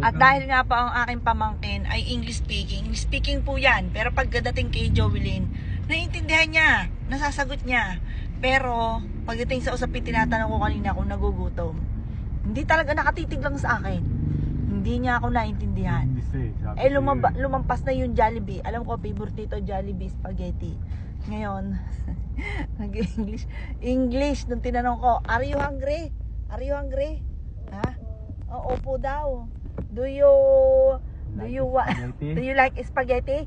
At dahil nga po ang aking pamangkin ay English speaking po yan. Pero pagdating kay Jovelyn, naiintindihan niya, nasasagot niya. Pero pagdating sa usapin, tinatanong ko kanina kung nagugutom. Hindi talaga nakatitig lang sa akin. Hindi niya ako naintindihan. Lumampas na yung Jollibee. Alam ko, favorite nito Jollibee spaghetti. Ngayon, English, nung tinanong ko, are you hungry? Are you hungry? Ha? Oo po daw. Do you like spaghetti?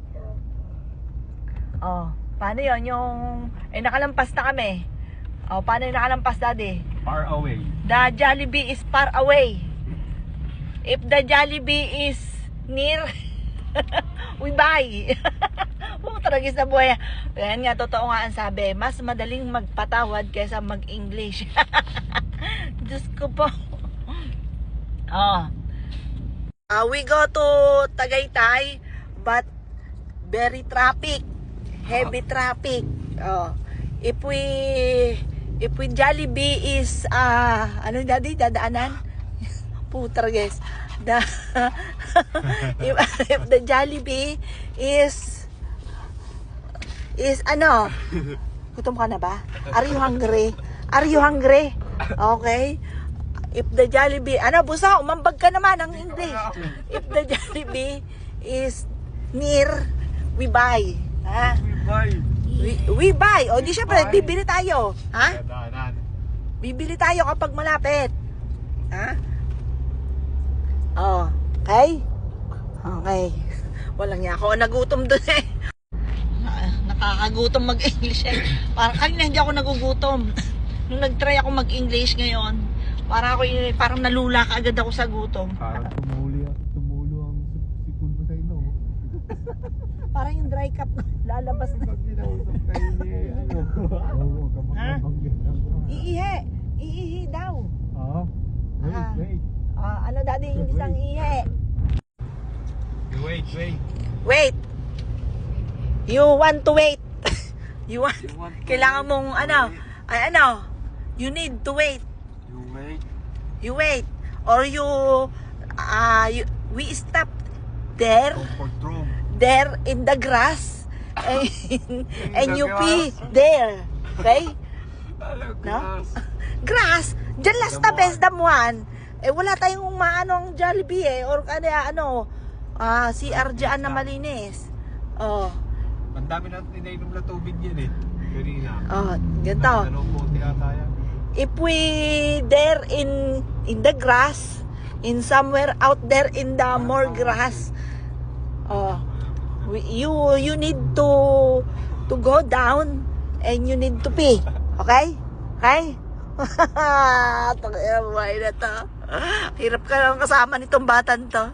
Oh, paano yon yung nakalampas na kami. Oh, paano yung nakalampas, daddy? Far away. The Jollibee is far away. If the Jollibee is near, we buy. Tragis na buhay. Ayan nga, totoo nga ang sabi. Mas madaling magpatawad kaysa mag-English. Diyos ko po. Oh. We go to Tagaytay, but very traffic. Heavy traffic. Oh. If we Jollibee is ano daddy, dadaanan? Putragis. If the Jollibee is ano? Gutom ka na ba? Are you hungry? Are you hungry? Okay. If the Jollibee, ano, busa, umambag ka naman ang English. If the Jollibee is near, we buy. Ha? We buy. O, di syempre, bibili tayo. Ha? Bibili tayo kapag malapit. Ha? Oh, okay? Okay. Walang niya ako. Nagutom dun eh. Nakakagutom mag-English eh. Parang kanina hindi ako nagugutom. Nung nag-try ako mag-English ngayon, parang nalula ka agad ako sa gutom. Parang tumulo ang sikul ko sa ino. Parang yung dry cup lalabas na. Pag ginausap kayo ni ano. Ha? Iihi daw. Wait. Ano daddy yung isang ihi? Wait. You want to wait. Kailangan mong ano? You need to wait. You wait. Or we stop there. There in the grass. And you pee there. Okay? No? Grass. Diyan last na best damuhan. Wala tayong maanong Jollibee eh. Or CR dyan na malinis. Oh. Ang dami natin inainom na tubig yan eh. Karina. Oh, ganito. If we there in the grass, in somewhere out there in the more grass, you need to go down and you need to pee. Okay? Okay? Buhay na to. Hirap ka lang kasama nitong batan to.